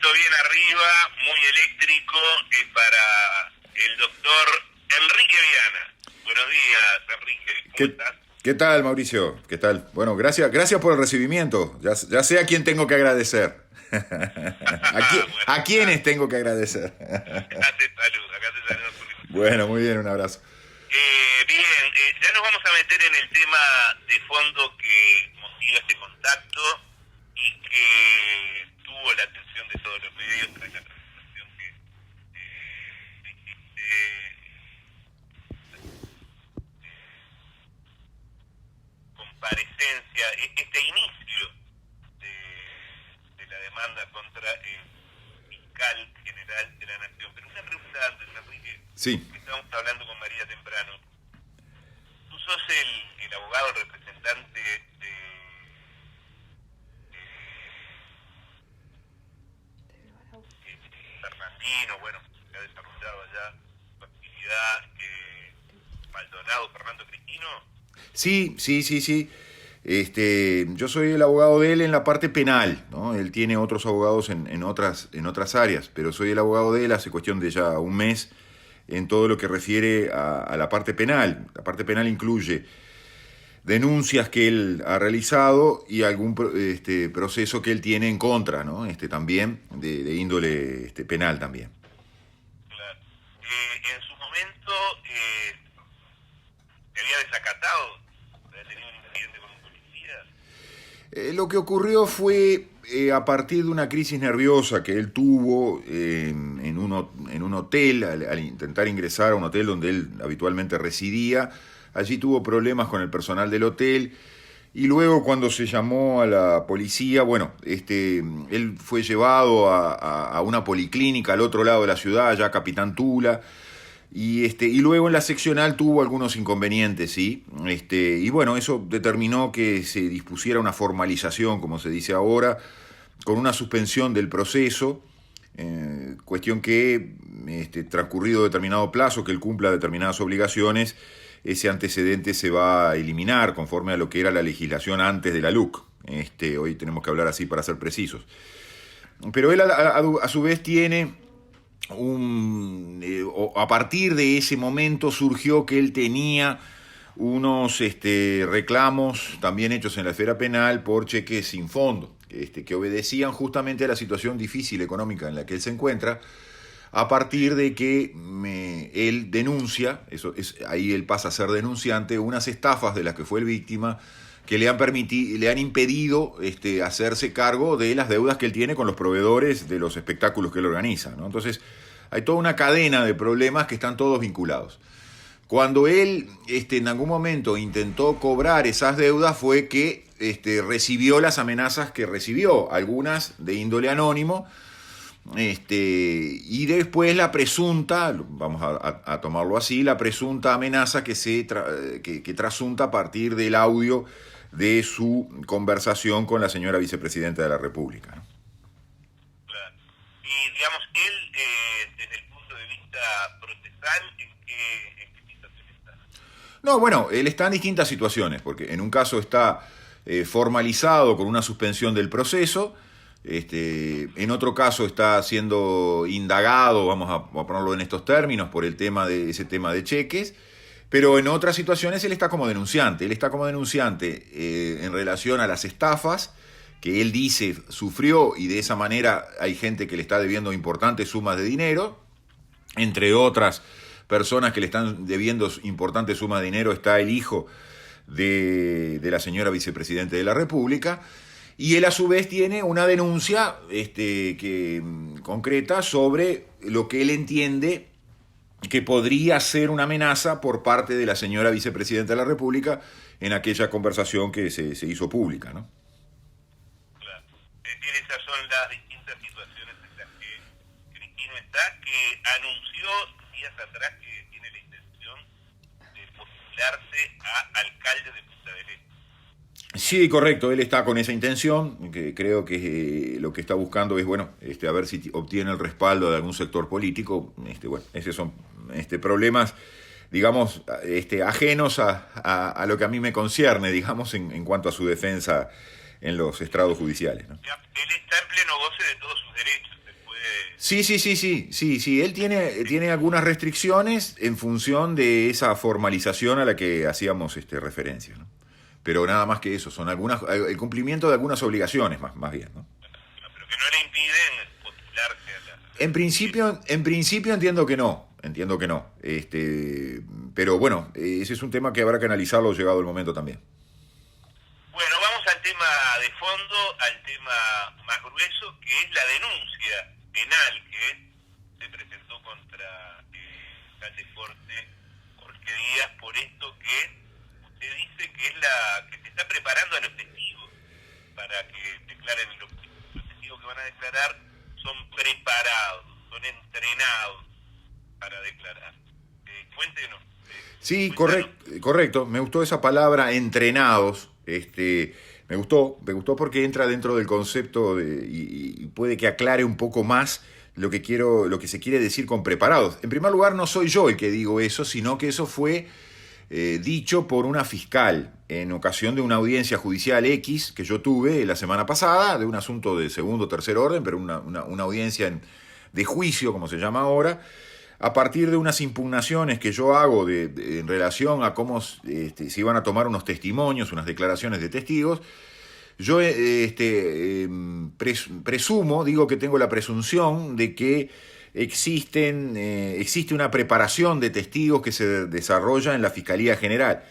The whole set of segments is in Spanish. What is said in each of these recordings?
Todo bien arriba, muy eléctrico, es para el doctor Enrique Viana. Buenos días, Enrique, ¿cómo ¿Qué, estás? qué tal, Mauricio? ¿Qué tal? Bueno, gracias por el recibimiento. Ya sé a quién tengo que agradecer. Bueno, ¿A quiénes tengo que agradecer? acá te saludo por Bueno, muy bien, un abrazo. Bien, ya nos vamos a meter en el tema de fondo que motiva este contacto y que tuvo la atención de todos los medios tras la presentación que hiciste comparecencia, este inicio de la demanda contra el fiscal general de la Nación. Pero una pregunta antes, Enrique, Sí, que estábamos hablando con María temprano. Tú sos el abogado, el representante Fernandino, bueno, que ha desarrollado allá su actividad, Maldonado, Fernando Cristino. sí. Yo soy el abogado de él en la parte penal, ¿no? Él tiene otros abogados en otras áreas, pero soy el abogado de él hace cuestión de ya un mes en todo lo que refiere a la parte penal. La parte penal incluye denuncias que él ha realizado y algún proceso que él tiene en contra, ¿no? También de índole penal también. Claro. En su momento se había desacatado, había tenido un incidente con un policía. Lo que ocurrió fue a partir de una crisis nerviosa que él tuvo en un hotel, al intentar ingresar a un hotel donde él habitualmente residía. Allí tuvo problemas con el personal del hotel y luego cuando se llamó a la policía, bueno, él fue llevado a una policlínica al otro lado de la ciudad, ya Capitán Tula. Y luego en la seccional tuvo algunos inconvenientes, ¿sí? Y bueno, eso determinó que se dispusiera una formalización, como se dice ahora, con una suspensión del proceso, cuestión que, transcurrido determinado plazo, que él cumpla determinadas obligaciones, ese antecedente se va a eliminar conforme a lo que era la legislación antes de la LUC. Hoy tenemos que hablar así para ser precisos. Pero él a su vez tiene a partir de ese momento surgió que él tenía unos reclamos también hechos en la esfera penal por cheques sin fondo, que obedecían justamente a la situación difícil económica en la que él se encuentra, a partir de que él denuncia, ahí él pasa a ser denunciante, unas estafas de las que fue el víctima, que le han impedido hacerse cargo de las deudas que él tiene con los proveedores de los espectáculos que él organiza, ¿no? Entonces, hay toda una cadena de problemas que están todos vinculados. Cuando él en algún momento intentó cobrar esas deudas fue que recibió las amenazas que recibió, algunas de índole anónimo, y después la presunta, vamos a tomarlo así, la presunta amenaza que trasunta a partir del audio de su conversación con la señora vicepresidenta de la República, ¿no? Claro. Y digamos, él, desde el punto de vista procesal, ¿en qué situación está? No, bueno, él está en distintas situaciones, porque en un caso está formalizado con una suspensión del proceso, en otro caso está siendo indagado, vamos a ponerlo en estos términos, por ese tema de cheques, pero en otras situaciones él está como denunciante. Él está como denunciante en relación a las estafas que él dice sufrió y de esa manera hay gente que le está debiendo importantes sumas de dinero. Entre otras personas que le están debiendo importantes sumas de dinero está el hijo de la señora vicepresidenta de la República. Y él a su vez tiene una denuncia concreta sobre lo que él entiende que podría ser una amenaza por parte de la señora vicepresidenta de la República en aquella conversación que se hizo pública, ¿no? Claro. Es decir, esas son las distintas situaciones en las que Cristino está, que anunció días atrás que tiene la intención de postularse a alcalde de Punta del Este. Sí, correcto, él está con esa intención, que creo que lo que está buscando es, bueno, a ver si obtiene el respaldo de algún sector político. Bueno, esos son problemas, digamos, ajenos a lo que a mí me concierne, digamos, en cuanto a su defensa en los estrados judiciales, ¿no? Él está en pleno goce de todos sus derechos. Sí. Él tiene algunas restricciones en función de esa formalización a la que hacíamos referencia, ¿no? Pero nada más que eso, son el cumplimiento de algunas obligaciones más bien, ¿no? Pero que no le impiden postularse a la... En principio entiendo que no. Pero bueno, ese es un tema que habrá que analizarlo llegado el momento también. Bueno, vamos al tema de fondo, al tema más grueso, que es la denuncia penal que se presentó contra el alcalde Jorge Díaz por esto que usted dice que es que se está preparando a los testigos para que declaren los testigos que van a declarar son preparados, son entrenados para declarar. Cuéntenos. Sí, correcto. Me gustó esa palabra, entrenados. Me gustó porque entra dentro del concepto y puede que aclare un poco más lo que se quiere decir con preparados. En primer lugar, no soy yo el que digo eso, sino que eso fue dicho por una fiscal en ocasión de una audiencia judicial X que yo tuve la semana pasada, de un asunto de segundo o tercer orden, pero una audiencia de juicio, como se llama ahora, a partir de unas impugnaciones que yo hago en relación a cómo se iban a tomar unos testimonios, unas declaraciones de testigos. Yo digo que tengo la presunción de que existe una preparación de testigos que se desarrolla en la Fiscalía General.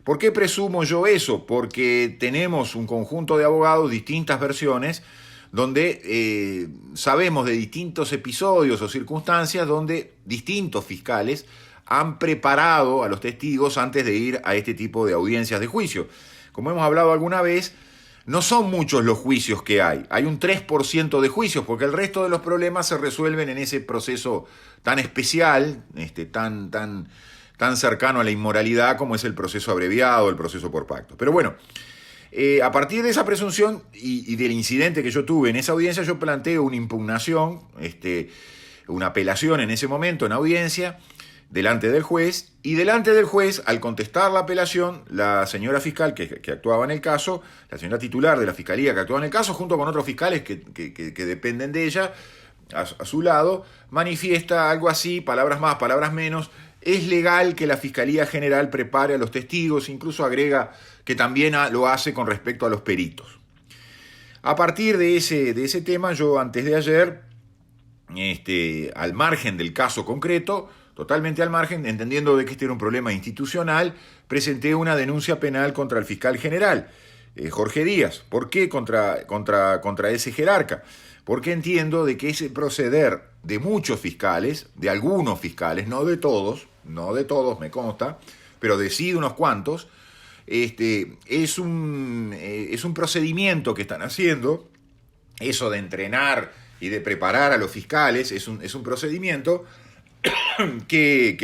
¿Por qué presumo yo eso? Porque tenemos un conjunto de abogados, distintas versiones, donde sabemos de distintos episodios o circunstancias donde distintos fiscales han preparado a los testigos antes de ir a este tipo de audiencias de juicio. Como hemos hablado alguna vez, no son muchos los juicios que hay. Hay un 3% de juicios, porque el resto de los problemas se resuelven en ese proceso tan especial, tan cercano a la inmoralidad como es el proceso abreviado, el proceso por pacto. Pero bueno, a partir de esa presunción y del incidente que yo tuve en esa audiencia, yo planteo una impugnación, una apelación en ese momento en audiencia, delante del juez, y delante del juez, al contestar la apelación, la señora fiscal que actuaba en el caso, la señora titular de la fiscalía que actuaba en el caso, junto con otros fiscales que dependen de ella, a su lado, manifiesta algo así, palabras más, palabras menos: es legal que la Fiscalía General prepare a los testigos, incluso agrega que también lo hace con respecto a los peritos. A partir de ese tema, yo antes de ayer, al margen del caso concreto, totalmente al margen, entendiendo de que este era un problema institucional, presenté una denuncia penal contra el fiscal general, Jorge Díaz. ¿Por qué contra ese jerarca? Porque entiendo de que ese proceder de muchos fiscales, de algunos fiscales, no de todos me consta, pero de sí de unos cuantos, es un procedimiento que están haciendo. Eso de entrenar y de preparar a los fiscales es un procedimiento que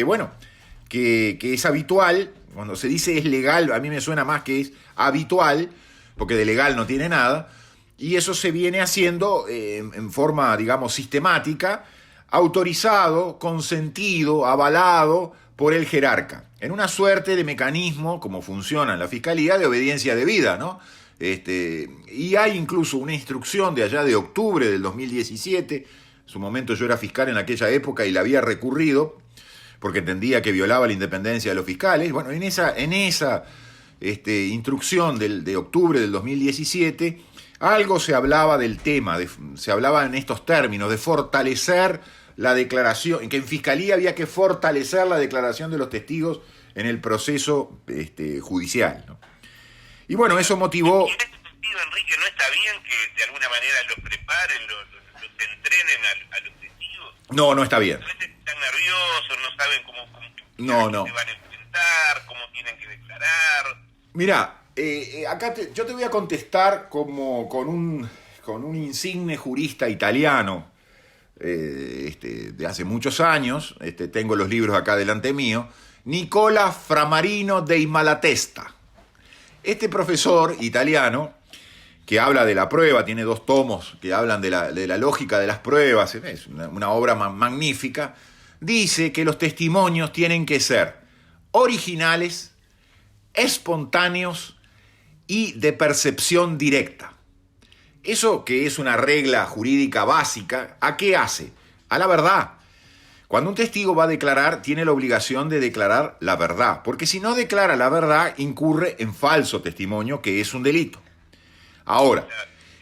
es habitual. Cuando se dice es legal, a mí me suena más que es habitual, porque de legal no tiene nada, y eso se viene haciendo en forma, digamos, sistemática, autorizado, consentido, avalado por el jerarca, en una suerte de mecanismo, como funciona en la Fiscalía, de obediencia debida, ¿no? Y hay incluso una instrucción de allá de octubre del 2017, en su momento yo era fiscal en aquella época y la había recurrido, porque entendía que violaba la independencia de los fiscales. Bueno, en esa instrucción de octubre del 2017, algo se hablaba del tema, se hablaba en estos términos, de fortalecer la declaración, que en Fiscalía había que fortalecer la declaración de los testigos en el proceso judicial, ¿no? Y bueno, eso motivó... Y en ese sentido, Enrique, ¿no está bien que de alguna manera los preparen, los entrenen a los testigos? No está bien. A veces están nerviosos, no saben cómo No. se van a enfrentar, cómo tienen que declarar. Mirá, acá yo te voy a contestar como con un insigne jurista italiano de hace muchos años. Tengo los libros acá delante mío. Nicola Framarino dei Malatesta. Este profesor italiano, que habla de la prueba, tiene 2 tomos que hablan de la lógica de las pruebas, es una obra magnífica, dice que los testimonios tienen que ser originales, espontáneos y de percepción directa. Eso, que es una regla jurídica básica, ¿a qué hace? a la verdad. Cuando un testigo va a declarar, tiene la obligación de declarar la verdad, porque si no declara la verdad, incurre en falso testimonio, que es un delito. Ahora,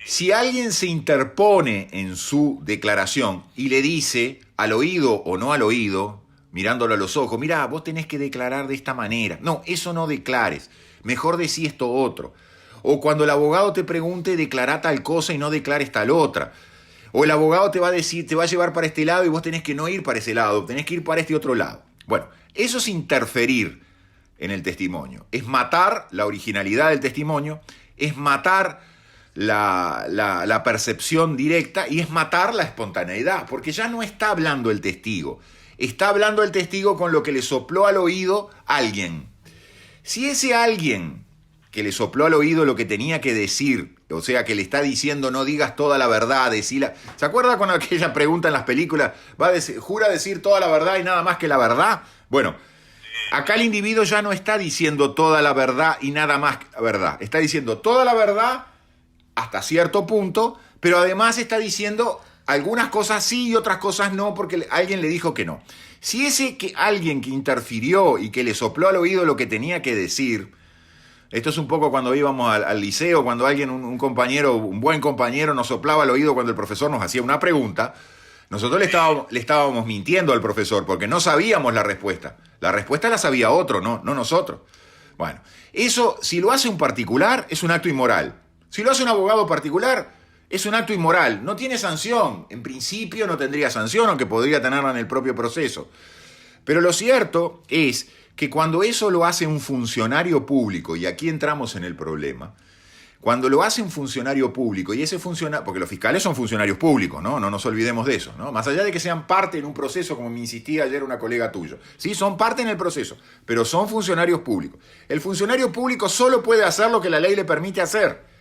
si alguien se interpone en su declaración y le dice al oído o no al oído, mirándolo a los ojos, mira, vos tenés que declarar de esta manera. No, eso no declares. Mejor decí esto otro. O cuando el abogado te pregunte, declará tal cosa y no declares tal otra. O el abogado te va a decir, te va a llevar para este lado y vos tenés que no ir para ese lado, tenés que ir para este otro lado. Bueno, eso es interferir en el testimonio. Es matar la originalidad del testimonio, es matar la percepción directa y es matar la espontaneidad, porque ya no está hablando el testigo. Está hablando el testigo con lo que le sopló al oído alguien. Si ese alguien que le sopló al oído lo que tenía que decir, o sea, que le está diciendo no digas toda la verdad, decila. ¿Se acuerda con aquella pregunta en las películas? ¿Jura decir toda la verdad y nada más que la verdad? Bueno, acá el individuo ya no está diciendo toda la verdad y nada más que la verdad. Está diciendo toda la verdad hasta cierto punto, pero además está diciendo algunas cosas sí y otras cosas no, porque alguien le dijo que no. Si alguien que interfirió y que le sopló al oído lo que tenía que decir, esto es un poco cuando íbamos al liceo, cuando alguien, un compañero, un buen compañero nos soplaba al oído cuando el profesor nos hacía una pregunta, nosotros le estábamos mintiendo al profesor porque no sabíamos la respuesta. La respuesta la sabía otro, no nosotros. Bueno, eso si lo hace un particular es un acto inmoral. Si lo hace un abogado particular es un acto inmoral, no tiene sanción. En principio no tendría sanción, aunque podría tenerla en el propio proceso. Pero lo cierto es que cuando eso lo hace un funcionario público, y aquí entramos en el problema, cuando lo hace un funcionario público, y ese funcionario, porque los fiscales son funcionarios públicos, ¿no? No nos olvidemos de eso, ¿no? Más allá de que sean parte en un proceso, como me insistía ayer una colega tuya, sí, son parte en el proceso, pero son funcionarios públicos. El funcionario público solo puede hacer lo que la ley le permite hacer.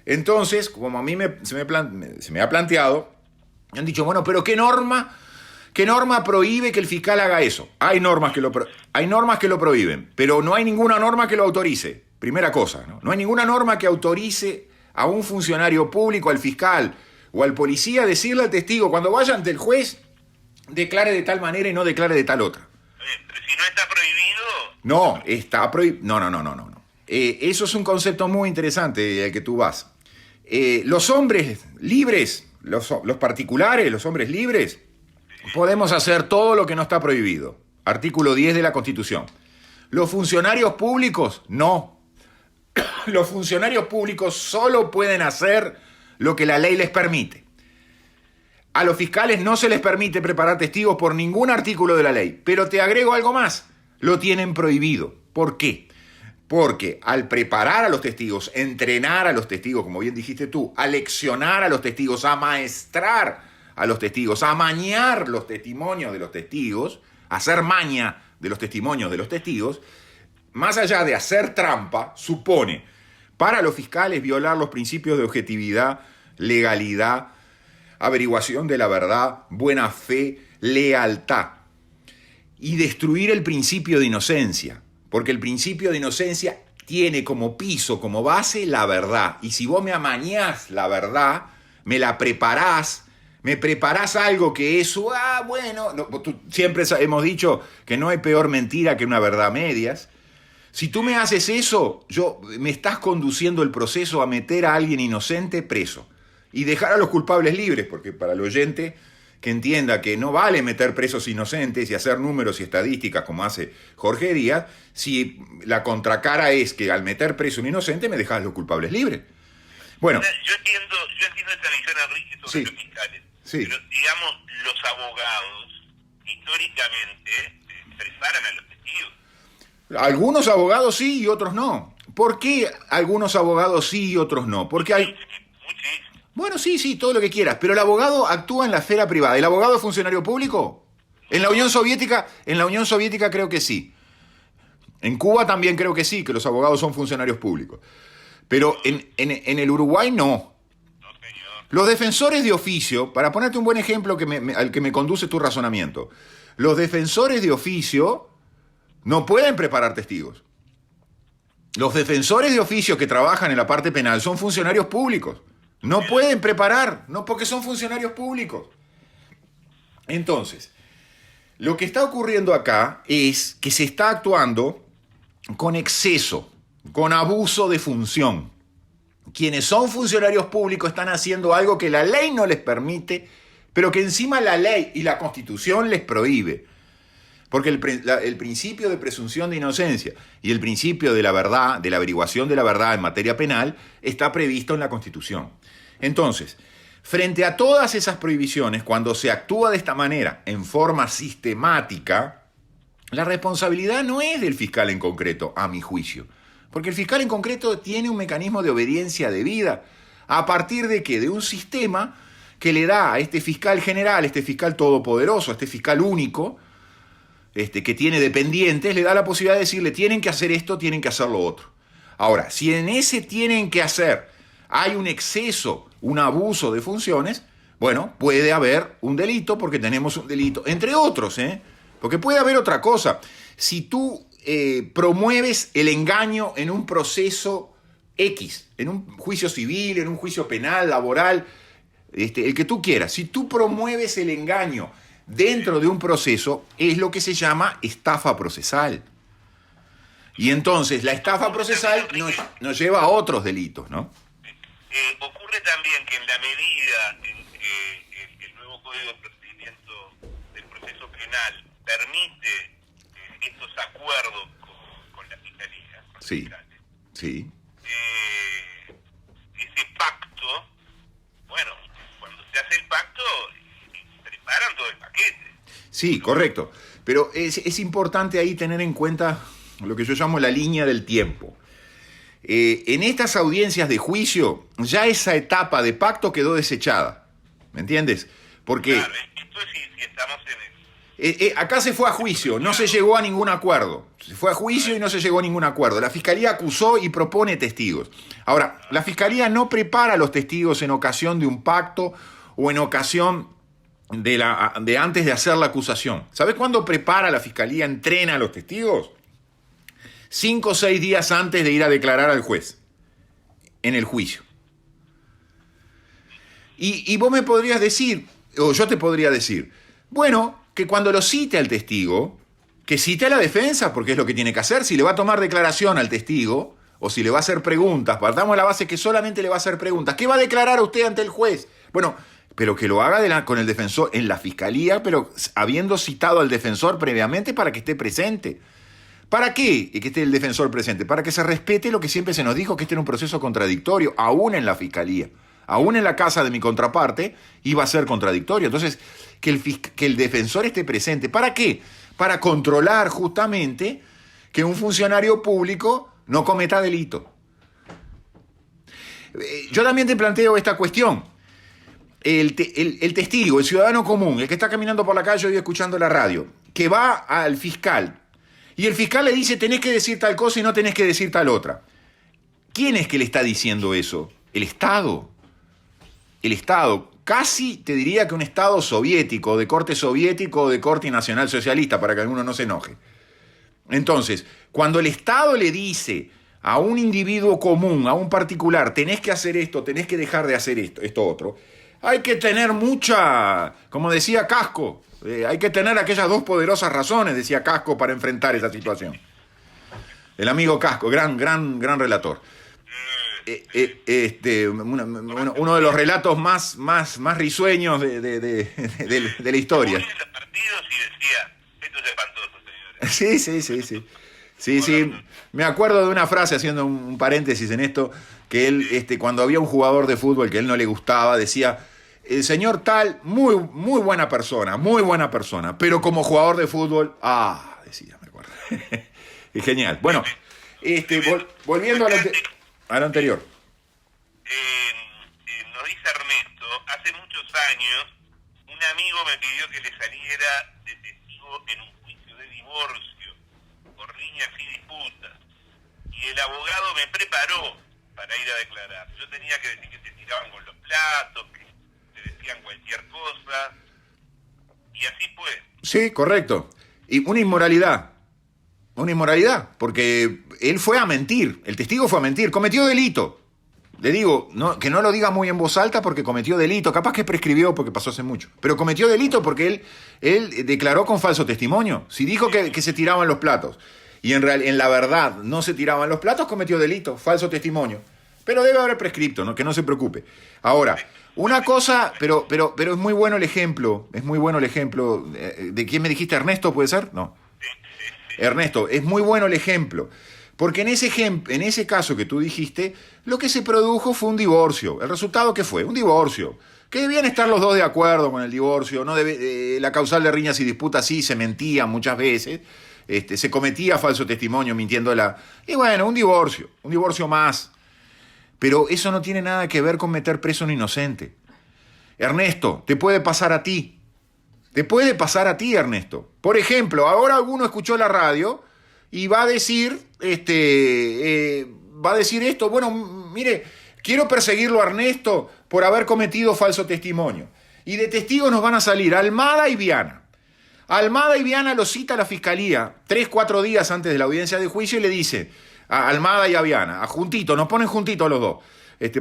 Entonces, como a mí se me ha planteado, me han dicho, bueno, pero ¿qué norma prohíbe que el fiscal haga eso? Hay normas que lo prohíben, pero no hay ninguna norma que lo autorice. Primera cosa, ¿no? No hay ninguna norma que autorice a un funcionario público, al fiscal o al policía, decirle al testigo, cuando vaya ante el juez, declare de tal manera y no declare de tal otra. Pero si no está prohibido... No, está prohibido. No. Eso es un concepto muy interesante al que tú vas. Los hombres libres, los particulares, los hombres libres, podemos hacer todo lo que no está prohibido. Artículo 10 de la Constitución. Los funcionarios públicos, no. Los funcionarios públicos solo pueden hacer lo que la ley les permite. A los fiscales no se les permite preparar testigos por ningún artículo de la ley. Pero te agrego algo más. Lo tienen prohibido. ¿Por qué? Porque al preparar a los testigos, entrenar a los testigos, como bien dijiste tú, aleccionar a los testigos, amaestrar a los testigos, amañar los testimonios de los testigos, hacer maña de los testimonios de los testigos, más allá de hacer trampa, supone para los fiscales violar los principios de objetividad, legalidad, averiguación de la verdad, buena fe, lealtad y destruir el principio de inocencia, porque el principio de inocencia tiene como piso, como base la verdad, y si vos me amañás la verdad, me la preparás, me preparás algo que es, bueno, no, siempre hemos dicho que no hay peor mentira que una verdad a medias. Si tú me haces eso, me estás conduciendo el proceso a meter a alguien inocente preso y dejar a los culpables libres, porque para el oyente que entienda que no vale meter presos inocentes y hacer números y estadísticas como hace Jorge Díaz, si la contracara es que al meter preso un inocente me dejas a los culpables libres. Bueno, yo entiendo esa visión, Enrique, sobre sí, los fiscales. Sí. Pero, digamos, los abogados históricamente preparan a los testigos. Algunos abogados sí y otros no. ¿Por qué algunos abogados sí y otros no? Porque hay... Bueno, sí, todo lo que quieras, pero el abogado actúa en la esfera privada. ¿El abogado es funcionario público? En la Unión Soviética creo que sí. En Cuba también creo que sí, que los abogados son funcionarios públicos. Pero en el Uruguay no. Los defensores de oficio, para ponerte un buen ejemplo al que me conduce tu razonamiento, los defensores de oficio no pueden preparar testigos. Los defensores de oficio que trabajan en la parte penal son funcionarios públicos. No pueden preparar, no porque son funcionarios públicos. Entonces, lo que está ocurriendo acá es que se está actuando con exceso, con abuso de función. Quienes son funcionarios públicos están haciendo algo que la ley no les permite, pero que encima la ley y la Constitución les prohíbe. Porque el principio de presunción de inocencia y el principio de la verdad, de la averiguación de la verdad en materia penal, está previsto en la Constitución. Entonces, frente a todas esas prohibiciones, cuando se actúa de esta manera, en forma sistemática, la responsabilidad no es del fiscal en concreto, a mi juicio. Porque el fiscal en concreto tiene un mecanismo de obediencia debida. ¿A partir de qué? De un sistema que le da a este fiscal general, este fiscal todopoderoso, este fiscal único, que tiene dependientes, le da la posibilidad de decirle, tienen que hacer esto, tienen que hacer lo otro. Ahora, si en ese tienen que hacer hay un exceso, un abuso de funciones, bueno, puede haber un delito, porque tenemos un delito, entre otros, porque puede haber otra cosa. Si tú promueves el engaño en un proceso X, en un juicio civil, en un juicio penal, laboral, el que tú quieras, si tú promueves el engaño dentro de un proceso, es lo que se llama estafa procesal. Y entonces la estafa procesal nos lleva a otros delitos, ¿no? Ocurre también que en la medida en que el nuevo Código de Procedimiento del Proceso Penal permite estos acuerdos con la Fiscalía, con sí, sí. Ese pacto, bueno, cuando se hace el pacto, preparan todo el paquete. Sí, correcto. Pero es importante ahí tener en cuenta lo que yo llamo la línea del tiempo. En estas audiencias de juicio, ya esa etapa de pacto quedó desechada. ¿Me entiendes? Porque claro, esto es si estamos en el... acá se fue a juicio, no se llegó a ningún acuerdo. Se fue a juicio y no se llegó a ningún acuerdo. La Fiscalía acusó y propone testigos. Ahora, la Fiscalía no prepara a los testigos en ocasión de un pacto o en ocasión de antes de hacer la acusación. ¿Sabes cuándo prepara la Fiscalía, entrena a los testigos? 5 o 6 días antes de ir a declarar al juez en el juicio. Y vos me podrías decir, o yo te podría decir, bueno, que cuando lo cite al testigo, que cite a la defensa, porque es lo que tiene que hacer. Si le va a tomar declaración al testigo, o si le va a hacer preguntas, partamos de la base que solamente le va a hacer preguntas. ¿Qué va a declarar a usted ante el juez? Bueno, pero que lo haga con el defensor en la Fiscalía, pero habiendo citado al defensor previamente para que esté presente. ¿Para qué que esté el defensor presente? Para que se respete lo que siempre se nos dijo, que este era un proceso contradictorio, aún en la Fiscalía, aún en la casa de mi contraparte, iba a ser contradictorio. Entonces, que el defensor esté presente. ¿Para qué? Para controlar justamente que un funcionario público no cometa delito. Yo también te planteo esta cuestión. El testigo, el ciudadano común, el que está caminando por la calle y escuchando la radio, que va al fiscal, y el fiscal le dice, tenés que decir tal cosa y no tenés que decir tal otra. ¿Quién es que le está diciendo eso? El Estado. El Estado. Casi te diría que un Estado soviético, de corte soviético o de corte nacionalsocialista, para que alguno no se enoje. Entonces, cuando el Estado le dice a un individuo común, a un particular, tenés que hacer esto, tenés que dejar de hacer esto otro, hay que tener mucha, como decía Casco, hay que tener aquellas 2 poderosas razones, decía Casco, para enfrentar esa situación. El amigo Casco, gran relator. Uno de los relatos más risueños de la historia. Los partidos y decía, esto es espantoso, señores. Sí. Me acuerdo de una frase, haciendo un paréntesis en esto, que él, cuando había un jugador de fútbol que a él no le gustaba, decía, el señor tal, muy buena persona, pero como jugador de fútbol, decía, me acuerdo. Es genial. Bueno, volviendo a lo anterior. Nos dice Ernesto, hace muchos años, un amigo me pidió que le saliera de testigo en un juicio de divorcio, por riñas y disputas, y el abogado me preparó para ir a declarar. Yo tenía que decir que te tiraban con los platos, que te decían cualquier cosa, y así fue. Sí, correcto. Y una inmoralidad, porque él fue a mentir, el testigo fue a mentir, cometió delito. le digo, que no lo diga muy en voz alta porque cometió delito, capaz que prescribió porque pasó hace mucho, pero cometió delito porque él declaró con falso testimonio. Si dijo que se tiraban los platos y en la verdad no se tiraban los platos, cometió delito, falso testimonio. Pero debe haber prescripto, ¿no? Que no se preocupe. Ahora, una cosa, pero es muy bueno el ejemplo, ¿de quién me dijiste? ¿Ernesto puede ser? No. Ernesto, es muy bueno el ejemplo. Porque en ese caso que tú dijiste, lo que se produjo fue un divorcio. ¿El resultado qué fue? Un divorcio. Que debían estar los dos de acuerdo con el divorcio. No la causal de riñas y disputas sí se mentía muchas veces. Se cometía falso testimonio mintiéndola. Y bueno, un divorcio más. Pero eso no tiene nada que ver con meter preso a un inocente. Ernesto, te puede pasar a ti. Te puede pasar a ti, Ernesto. Por ejemplo, ahora alguno escuchó la radio y va a decir esto, bueno, mire, quiero perseguirlo a Ernesto por haber cometido falso testimonio. Y de testigos nos van a salir Almada y Viana. Almada y Viana lo cita a la fiscalía 3-4 días antes de la audiencia de juicio y le dice a Almada y a Viana, nos ponen juntitos los dos,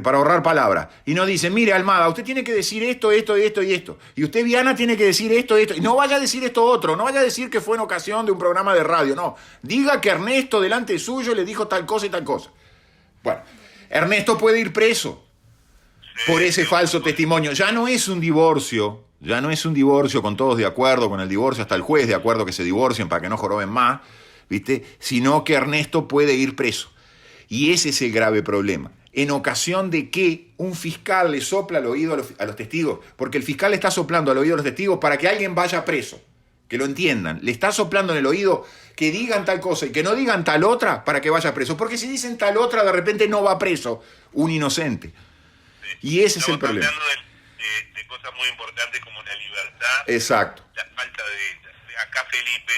para ahorrar palabras. Y nos dicen, mire, Almada, usted tiene que decir esto. Y usted, Viana, tiene que decir esto. Y no vaya a decir esto otro. No vaya a decir que fue en ocasión de un programa de radio. No. Diga que Ernesto, delante suyo, le dijo tal cosa y tal cosa. Bueno, Ernesto puede ir preso por ese falso testimonio. Ya no es un divorcio con todos de acuerdo con el divorcio, hasta el juez de acuerdo que se divorcien para que no joroben más, ¿viste? Sino que Ernesto puede ir preso. Y ese es el grave problema. En ocasión de que un fiscal le sopla al oído a los testigos, porque el fiscal le está soplando al oído a los testigos para que alguien vaya preso, que lo entiendan, le está soplando en el oído que digan tal cosa y que no digan tal otra para que vaya preso, porque si dicen tal otra de repente no va preso un inocente. Y ese es el problema. Estamos hablando de cosas muy importantes como la libertad. Exacto. La falta de acá Felipe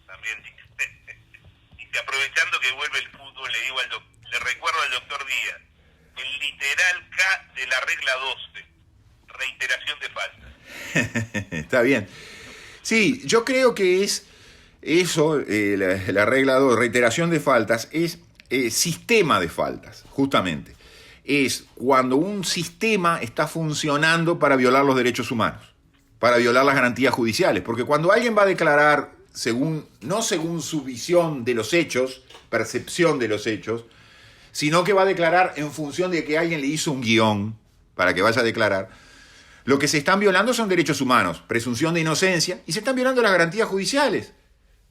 también dice, aprovechando que vuelve el fútbol, le recuerdo al doctor Díaz, el literal K de la regla 12, reiteración de faltas. Está bien. Sí, yo creo que es eso, la regla 2, reiteración de faltas, es sistema de faltas, justamente. Es cuando un sistema está funcionando para violar los derechos humanos, para violar las garantías judiciales. Porque cuando alguien va a declarar no según su visión de los hechos, percepción de los hechos, sino que va a declarar en función de que alguien le hizo un guión para que vaya a declarar, lo que se están violando son derechos humanos, presunción de inocencia, y se están violando las garantías judiciales.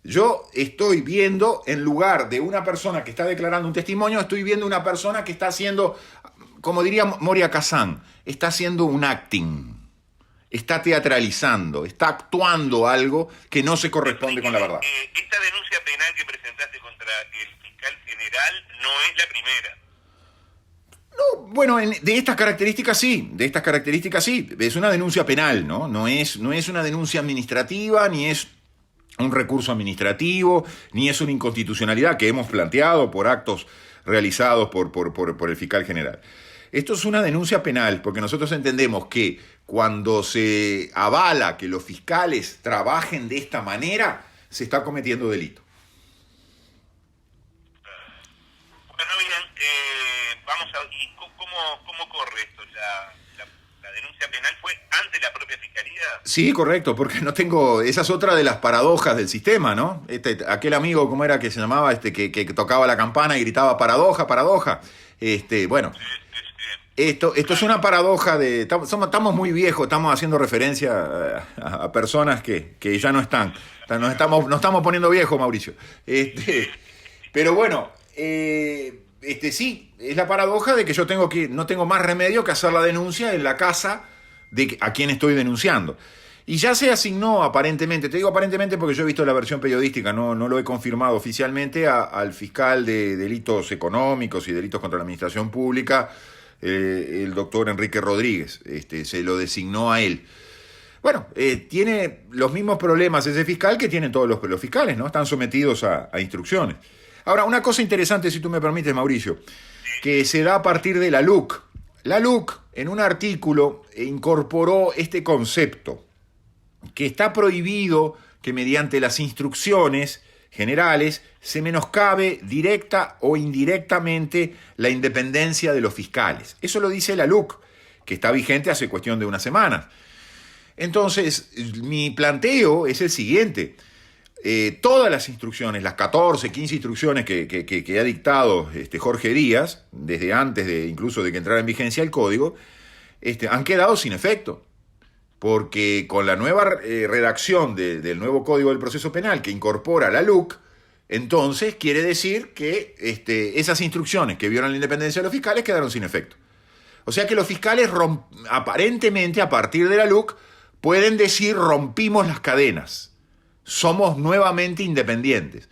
Yo estoy viendo, en lugar de una persona que está declarando un testimonio, estoy viendo una persona que está haciendo, como diría Moria Kazan, está haciendo un acting, está teatralizando, está actuando algo que no se corresponde con la verdad. Esta denuncia penal que presentaste contra el fiscal general no es la primera. No, bueno, de estas características sí, es una denuncia penal, ¿no? No es una denuncia administrativa, ni es un recurso administrativo, ni es una inconstitucionalidad que hemos planteado por actos realizados por el fiscal general. Esto es una denuncia penal, porque nosotros entendemos que cuando se avala que los fiscales trabajen de esta manera, se está cometiendo delito. Bueno, bien, ¿y cómo corre esto? ¿La denuncia penal fue ante la propia fiscalía? Sí, correcto, porque esa es otra de las paradojas del sistema, ¿no? Aquel amigo, ¿cómo era que se llamaba? Que tocaba la campana y gritaba paradoja. Bueno. Sí. Esto es una paradoja estamos muy viejos, estamos haciendo referencia a personas que ya no están. Nos estamos poniendo viejos, Mauricio. Pero bueno, sí, es la paradoja de que yo no tengo más remedio que hacer la denuncia en la casa de a quien estoy denunciando. Y ya se asignó aparentemente, te digo aparentemente porque yo he visto la versión periodística, no lo he confirmado oficialmente, al fiscal de delitos económicos y delitos contra la administración pública, el doctor Enrique Rodríguez, se lo designó a él. Bueno, tiene los mismos problemas ese fiscal que tienen todos los fiscales, ¿no? Están sometidos a instrucciones. Ahora, una cosa interesante, si tú me permites, Mauricio, que se da a partir de la LUC. La LUC, en un artículo, incorporó este concepto, que está prohibido que mediante las instrucciones generales, se menoscabe directa o indirectamente la independencia de los fiscales. Eso lo dice la LUC, que está vigente hace cuestión de unas semanas. Entonces, mi planteo es el siguiente. Todas las instrucciones, las 14, 15 instrucciones que ha dictado Jorge Díaz, desde antes incluso de que entrara en vigencia el código, han quedado sin efecto. Porque con la nueva redacción del nuevo Código del Proceso Penal que incorpora la LUC, entonces quiere decir que esas instrucciones que violan la independencia de los fiscales quedaron sin efecto. O sea que los fiscales aparentemente a partir de la LUC pueden decir rompimos las cadenas, somos nuevamente independientes.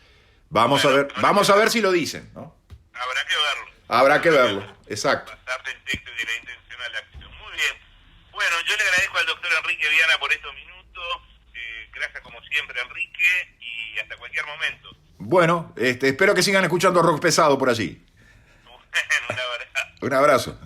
Vamos a ver si lo dicen, ¿no? Habrá que verlo. Habrá que verlo, exacto. Pasar del texto y de la intención a la acción. Muy bien. Bueno, yo le agradezco al doctor Enrique Viana por estos minutos. Gracias como siempre, Enrique, y hasta cualquier momento. Bueno, espero que sigan escuchando rock pesado por allí. Bueno, un abrazo. Un abrazo.